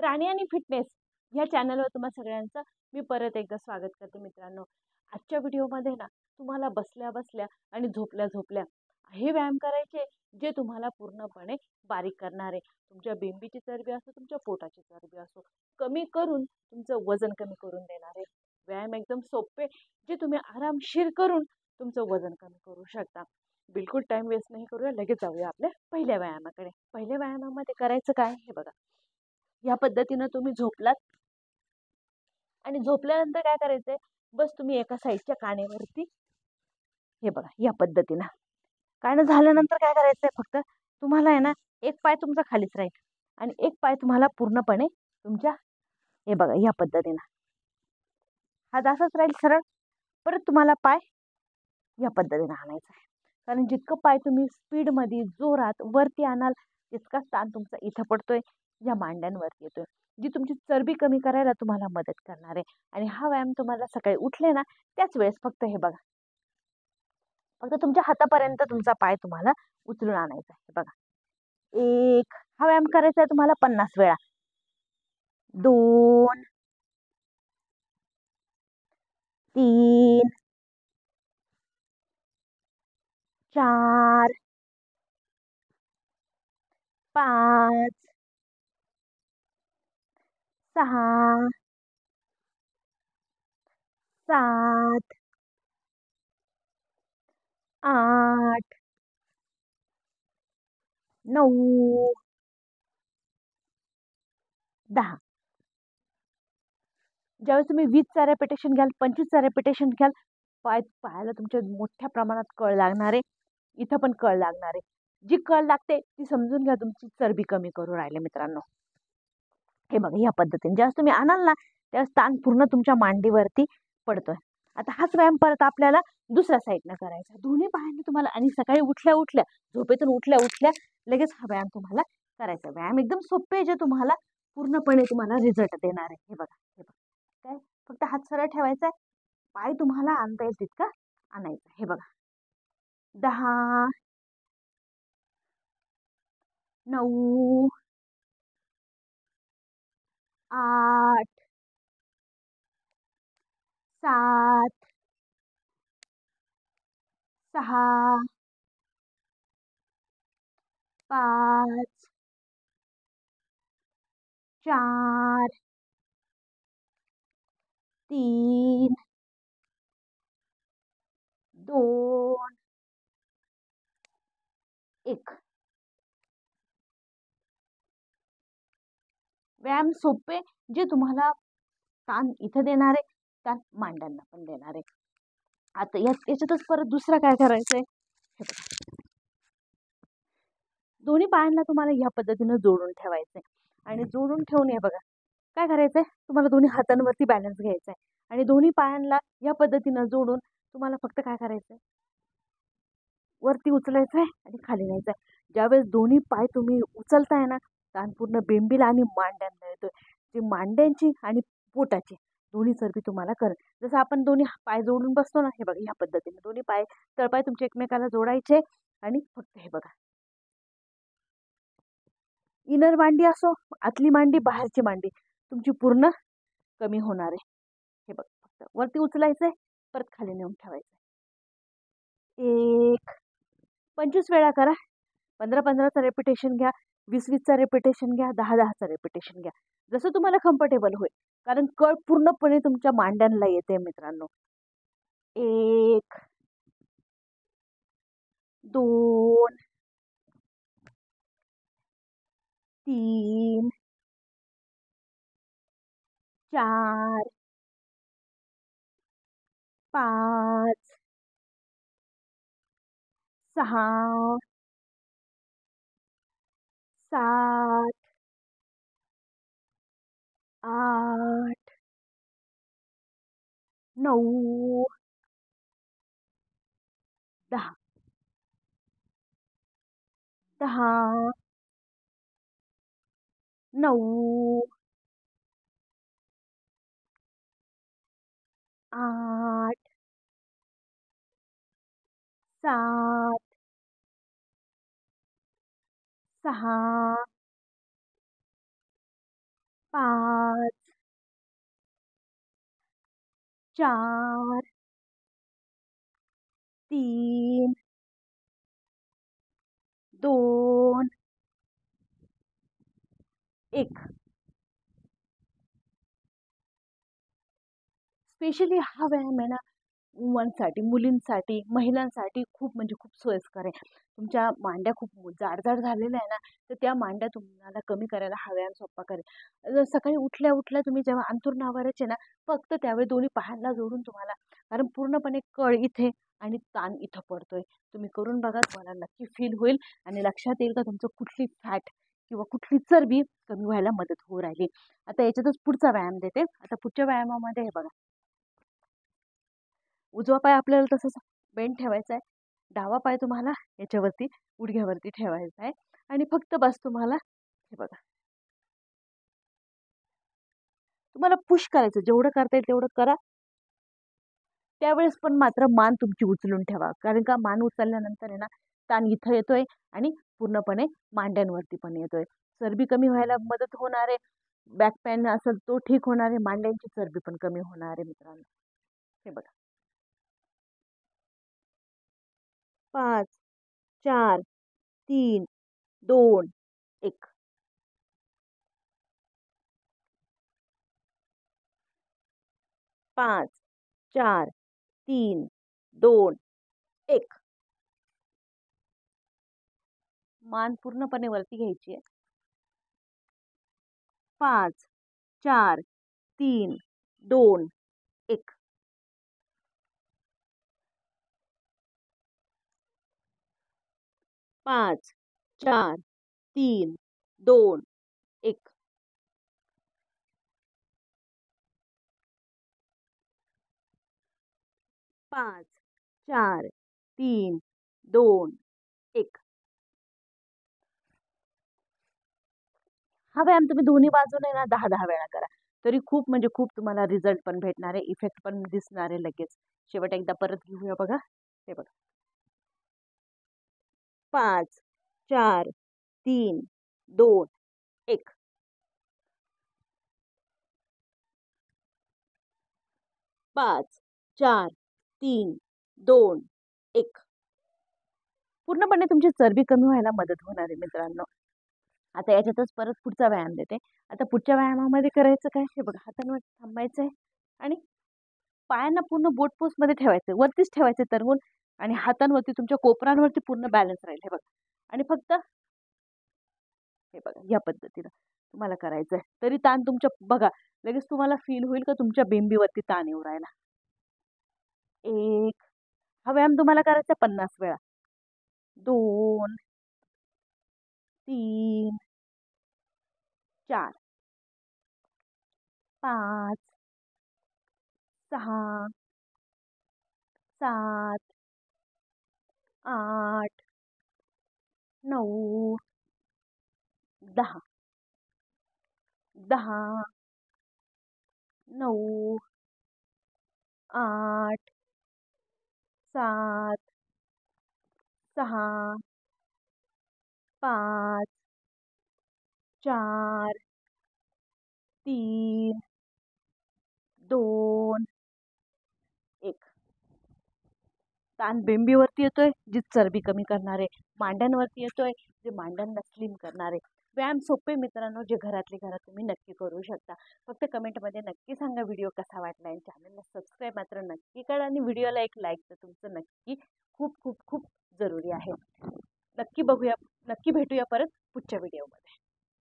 राणी आणि फिटनेस ह्या चॅनलवर तुम्हा सगळ्यांचं मी परत एकदा स्वागत करते मित्रांनो. आजच्या व्हिडिओमध्ये ना तुम्हाला बसल्या बसल्या आणि झोपल्या झोपल्या हे व्यायाम करायचे जे तुम्हाला पूर्णपणे बारीक करणार आहे. तुमच्या बिंबीची चरबी असो, तुमच्या पोटाची चरबी असो, कमी करून तुमचं वजन कमी करून देणार आहे. व्यायाम एकदम सोपे जे तुम्ही आरामशीर करून तुमचं वजन कमी करू शकता. बिलकुल टाइम वेस्ट नाही करूया, लगेच जाऊया आपल्या पहिल्या व्यायामाकडे. पहिल्या व्यायामामध्ये करायचं काय हे बघा. या पद्धतीनं तुम्ही झोपलात आणि झोपल्यानंतर काय करायचंय, बस तुम्ही एका साईडच्या कानेवरती हे बघा या पद्धतीनं कानं झाल्यानंतर काय करायचंय, फक्त तुम्हाला आहे ना एक पाय तुमचा खालीच राहील आणि एक पाय तुम्हाला पूर्णपणे तुमच्या हे बघा या पद्धतीनं हात असाच राहील सरळ. परत तुम्हाला पाय या पद्धतीनं आणायचा आहे. कारण जितकं पाय तुम्ही स्पीडमध्ये जोरात वरती आणाल तितकाच ताण तुमचा इथं पडतोय, या मांड्यांवरती येतोय, जी तुमची चरबी कमी करायला तुम्हाला मदत करणार आहे. आणि हा व्यायाम तुम्हाला सकाळी उठले ना त्याच वेळेस फक्त हे बघा, फक्त तुमच्या हातापर्यंत तुमचा पाय तुम्हाला उचलून आणायचा आहे. बघा, एक हा व्यायाम करायचा आहे तुम्हाला 50 वेळा. 2 3 4 5 6 7 8 9 10. ज्यावेळेस तुम्ही 20चा रेपिटेशन घ्याल, 25चा रेपिटेशन घ्याल, पायाला तुमच्या मोठ्या प्रमाणात कळ लागणार आहे. इथं पण कळ लागणार आहे. जी कळ लागते ती समजून घ्या तुमची चरबी कमी करू राहिले मित्रांनो. हे बघा या पद्धतीने ज्यावेळेस तुम्ही आणाल ना त्यावेळेस ताण पूर्ण तुमच्या मांडीवरती पडतोय. आता हाच व्यायाम परत आपल्याला दुसऱ्या साईडनं करायचा. दोन्ही पायांनी तुम्हाला आणि सकाळी उठल्या उठल्या झोपेतून उठल्या उठल्या लगेच हा व्यायाम तुम्हाला करायचा. व्यायाम एकदम सोपे आहे जे तुम्हाला पूर्णपणे तुम्हाला रिझल्ट देणार आहे. हे बघा, हे बघा काय, फक्त हात सरळ ठेवायचा आहे, पाय तुम्हाला आणता येईल तितका आणायचा. हे बघा 10 9 8 7 6 5 4 3 2 1. व्यायाम सोपे जे तुम्हाला ताण इथं देणार आहे, ताण मांड्यांना पण देणार आहे. आता याच्यातच परत दुसरं काय करायचंय, दोन्ही पायांना तुम्हाला ह्या पद्धतीनं जोडून ठेवायचंय. आणि जोडून ठेवून हे बघा काय करायचंय, तुम्हाला दोन्ही हातांवरती बॅलन्स घ्यायचा आहे आणि दोन्ही पायांना या पद्धतीनं जोडून तुम्हाला फक्त काय करायचंय, वरती उचलायचंय आणि खाली न्यायचंय. ज्यावेळेस दोन्ही पाय तुम्ही उचलताय ना ताण पूर्ण बेंबीला आणि मांड्यांना येतोय. जी मांड्यांची आणि पोटाची दोन्ही चरबी तुम्हाला कर, जसं आपण दोन्ही पाय जोडून बसतो ना, हे बघा या पद्धतीने दोन्ही पाय तळपाय तुमचे एकमेकाला जोडायचे आणि फक्त हे बघा इनर मांडी असो, आतली मांडी, बाहेरची मांडी तुमची पूर्ण कमी होणार आहे. हे बघ, फक्त वरती उचलायचंय, परत खाली नेऊन ठेवायचंय. 1 25 वेळा करा. 15-15चा रेपिटेशन घ्या, 20-20चा रेपिटेशन घ्या, 10-10चा रेपिटेशन घ्या, जसं तुम्हाला कम्फर्टेबल होईल. कारण कळ पूर्णपणे तुमच्या मांड्यांना येते मित्रांनो. 1 2 3 4 5 6 7 8 9 10 10 9 8 7 6 5 4 3 2 1. स्पेशली हा व्यायाम आहे ना वुमन्ससाठी, मुलींसाठी, महिलांसाठी खूप म्हणजे खूप सोयीस्कर आहे. तुमच्या मांड्या खूप जाड-जाड झालेल्या आहे ना, तर त्या मांड्या तुम्हाला कमी करायला हा व्यायाम सोप्पा करेल. सकाळी उठल्या-उठल्या तुम्ही जेव्हा अंथरुणावरच आहे ना, फक्त त्यावेळी दोन्ही पायांना जोडून तुम्हाला कारण पूर्णपणे कळ इथे आणि ताण इथं पडतोय. तुम्ही करून बघा, तुम्हाला नक्की फील होईल आणि लक्षात येईल का तुमचं कुठली फॅट किंवा कुठली चरबी कमी व्हायला मदत होऊ राहिली. आता याच्यातच पुढचा व्यायाम देते. आता पुढच्या व्यायामामध्ये हे बघा. उजवा पाय आपल्याला तसंच बेंड ठेवायचा आहे. डावा पाय तुम्हाला याच्यावरती गुडघ्यावरती ठेवायचा आहे आणि फक्त बस तुम्हाला हे बघा तुम्हाला पुश करायचं जेवढं करता येईल तेवढं करा. त्यावेळेस पण मात्र मान तुमची उचलून ठेवा कारण का मान उचलल्यानंतर आहे ना ताण इथं येतोय आणि पूर्णपणे मांड्यांवरती पण येतोय. चरबी कमी व्हायला मदत होणार आहे. बॅक पेन असेल तो ठीक होणार आहे. मांड्यांची चरबी पण कमी होणार आहे मित्रांनो. हे बघा 5 4 3 2 1. 5 4 3 2 1. मान पूर्णपणे वरती घ्यायची आहे. 5 4 3 2 1. 5 4 3 2 1. 5 4 3 2 1. हा व्यायाम तुम्ही दोन्ही बाजूने ना 10-10 वेळा करा. तरी खूप म्हणजे खूप तुम्हाला रिझल्ट पण भेटणार आहे, इफेक्ट पण दिसणार आहे लगेच. शेवट एकदा परत घेऊया बघा. हे बघा 5 4 3 2 1. 5 4 3 2 1. पूर्णपणे तुमची चरबी कमी व्हायला मदत होणार आहे मित्रांनो. आता याच्यातच परत पुढचा व्यायाम देते. आता पुढच्या व्यायामामध्ये करायचं काय हे बघा हातांवर थांबायचं आहे आणि पायांना पूर्ण बोट पोस्टमध्ये ठेवायचं वरतीच ठेवायचं तरवून आणि हातांवरती तुमच्या कोपरांवरती पूर्ण बॅलन्स राहील. हे बघा आणि फक्त हे बघा या पद्धतीनं तुम्हाला करायचं आहे. तरी ताण तुमच्या बघा लगेच तुम्हाला फील होईल का तुमच्या बिंबीवरती ताण येऊ राहिला. 1. हा व्यायाम तुम्हाला करायचा 50 वेळा. 2 3 4 5 6 7 8 9 10 10 9 8 7 6 5 4 3 2 1. ताण बिंबीवरती येतोय जी चरबी कमी करणार आहे. मांड्यांवरती येतोय जे मांड्यांना स्लिम करणार आहे. व्यायाम सोपे मित्रांनो जे घरातले घरात तुम्ही नक्की करू शकता. फक्त कमेंटमध्ये नक्की सांगा व्हिडिओ कसा वाटला आणि चॅनलला सबस्क्राईब मात्र नक्की करा आणि व्हिडिओला एक लाईक तर तुमचं नक्की खूप खूप खूप जरुरी आहे. नक्की बघूया, नक्की भेटूया परत पुढच्या व्हिडिओमध्ये.